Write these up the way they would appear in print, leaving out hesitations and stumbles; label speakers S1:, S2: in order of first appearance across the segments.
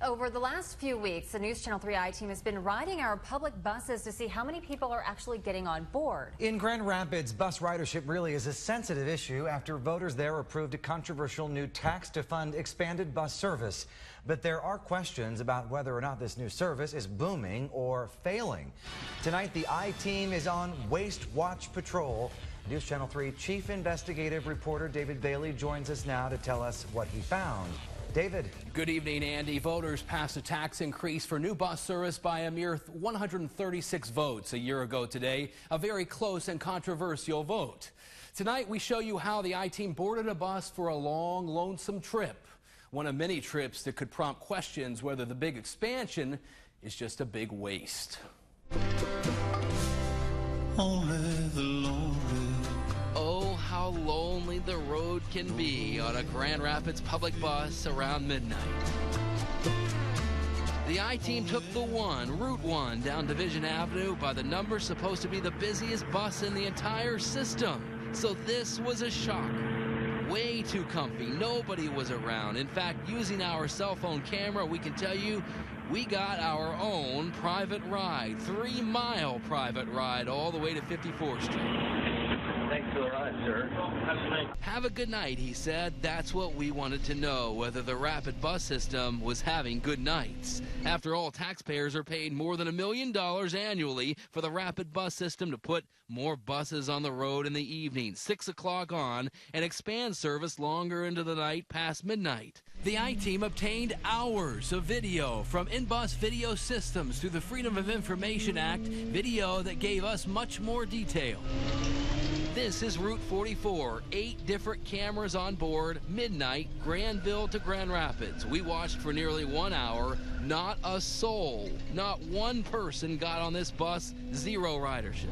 S1: Over the last few weeks, the News Channel 3 I team has been riding our public buses to see how many people are actually getting on board.
S2: In Grand Rapids, bus ridership really is a sensitive issue after voters there approved a controversial new tax to fund expanded bus service. But there are questions about whether or not this new service is booming or failing. Tonight, the I team is on Waste Watch Patrol. News Channel 3 Chief Investigative Reporter David Bailey joins us now to tell us what he found. David.
S3: Good evening, Andy. Voters passed a tax increase for new bus service by a mere 136 votes a year ago today, a very close and controversial vote. Tonight, we show you how the I-Team boarded a bus for a long, lonesome trip, one of many trips that could prompt questions whether the big expansion is just a big waste. Oh, how lonely the road can be on a Grand Rapids public bus around midnight. The I-Team took the Route 1 down Division Avenue by the number supposed to be the busiest bus in the entire system. So this was a shock. Way too comfy. Nobody was around. In fact, using our cell phone camera, we can tell you we got our own private ride, 3-mile private ride all the way to 54th Street.
S4: Thanks for the ride, sir. Have a good night.
S3: Have a good night, he said. That's what we wanted to know, whether the rapid bus system was having good nights. After all, taxpayers are paid more than $1 million annually for the rapid bus system to put more buses on the road in the evening, 6 o'clock on, and expand service longer into the night past midnight. The I-Team obtained hours of video from in-bus video systems through the Freedom of Information Act, video that gave us much more detail. This is Route 44, 8 different cameras on board, midnight, Granville to Grand Rapids. We watched for nearly 1 hour, not a soul, not one person got on this bus, 0 ridership.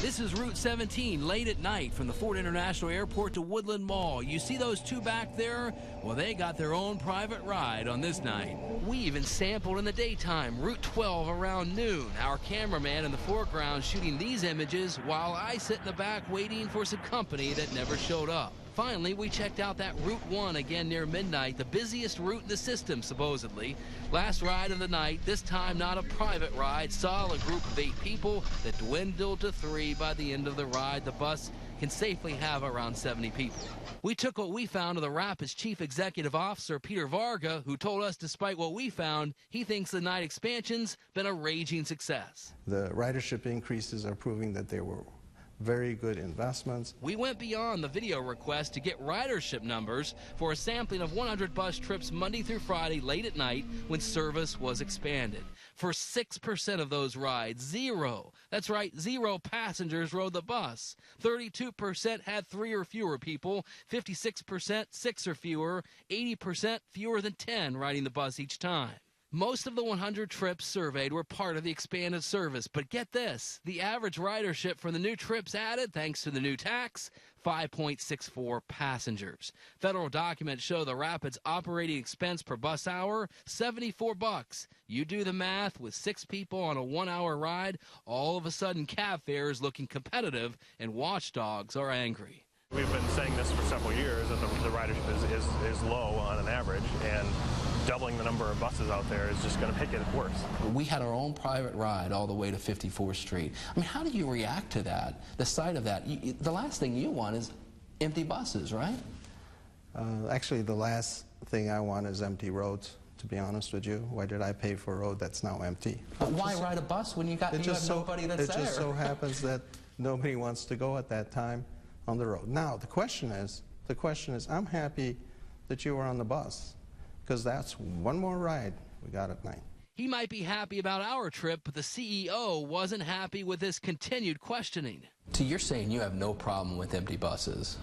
S3: This is Route 17, late at night from the Ford International Airport to Woodland Mall. You see those two back there? Well, they got their own private ride on this night. We even sampled in the daytime, Route 12 around noon. Our cameraman in the foreground shooting these images while I sit in the back waiting for some company that never showed up. Finally, we checked out that Route 1 again near midnight, the busiest route in the system, supposedly. Last ride of the night, this time not a private ride, saw a group of 8 people that dwindled to 3 by the end of the ride. The bus can safely have around 70 people. We took what we found to the Rapids Chief Executive Officer, Peter Varga, who told us despite what we found, he thinks the night expansion's been a raging success.
S5: The ridership increases are proving that they were very good investments.
S3: We went beyond the video request to get ridership numbers for a sampling of 100 bus trips Monday through Friday late at night when service was expanded. For 6% of those rides, 0. That's right, 0 passengers rode the bus. 32% had 3 or fewer people, 56% 6 or fewer, 80% fewer than 10 riding the bus each time. Most of the 100 trips surveyed were part of the expanded service, but get this, the average ridership for the new trips added, thanks to the new tax, 5.64 passengers. Federal documents show the Rapids operating expense per bus hour, $74. You do the math, with 6 people on a 1-hour ride, all of a sudden cab fares looking competitive and watchdogs are angry.
S6: We've been saying this for several years that the ridership is low on an average, and doubling the number of buses out there is just going to make it worse.
S3: We had our own private ride all the way to 54th Street. I mean, how do you react to that, the sight of that? The last thing you want is empty buses, right?
S5: Actually, the last thing I want is empty roads, to be honest with you. Why did I pay for a road that's now empty?
S3: But why ride a bus when you have nobody that's there?
S5: It just so happens that nobody wants to go at that time on the road. Now, the question is, I'm happy that you were on the bus, because that's one more ride we got at night.
S3: He might be happy about our trip, but the CEO wasn't happy with this continued questioning. So you're saying you have no problem with empty buses?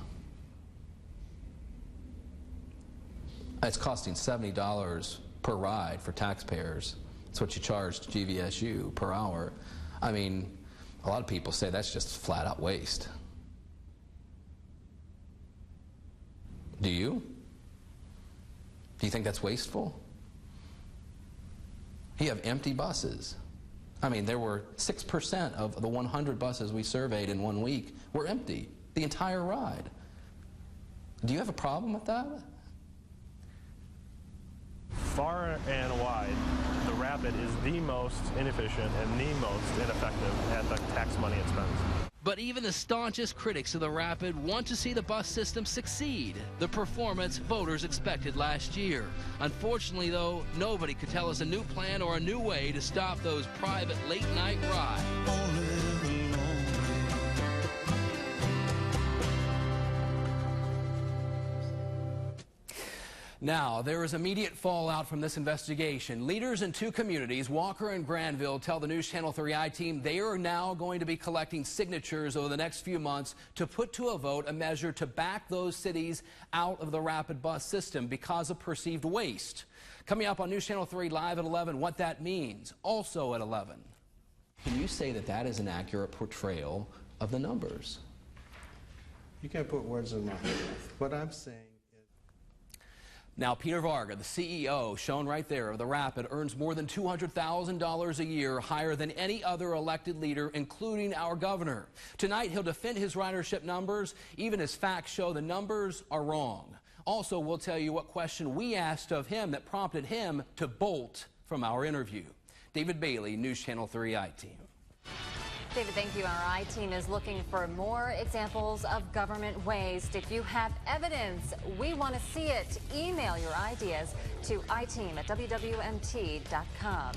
S3: It's costing $70 per ride for taxpayers. That's what you charge GVSU per hour. I mean, a lot of people say that's just flat out waste. Do you? Do you think that's wasteful? You have empty buses. I mean, there were 6% of the 100 buses we surveyed in 1 week were empty, the entire ride. Do you have a problem with that?
S6: Far and wide, the Rapid is the most inefficient and the most ineffective at the tax money it spends.
S3: But even the staunchest critics of the Rapid want to see the bus system succeed, the performance voters expected last year. Unfortunately, though, nobody could tell us a new plan or a new way to stop those private late-night rides. Now, there is immediate fallout from this investigation. Leaders in two communities, Walker and Grandville, tell the News Channel 3i team they are now going to be collecting signatures over the next few months to put to a vote a measure to back those cities out of the rapid bus system because of perceived waste. Coming up on News Channel 3 live at 11, what that means. Also at 11. Can you say that that is an accurate portrayal of the numbers?
S5: You can't put words in my mouth. What I'm saying.
S3: Now, Peter Varga, the CEO, shown right there of the Rapid, earns more than $200,000 a year, higher than any other elected leader, including our governor. Tonight, he'll defend his ridership numbers, even as facts show the numbers are wrong. Also, we'll tell you what question we asked of him that prompted him to bolt from our interview. David Bailey, News Channel 3i team.
S1: David, thank you. Our I-team is looking for more examples of government waste. If you have evidence, we want to see it. Email your ideas to iteam@WWMT.com.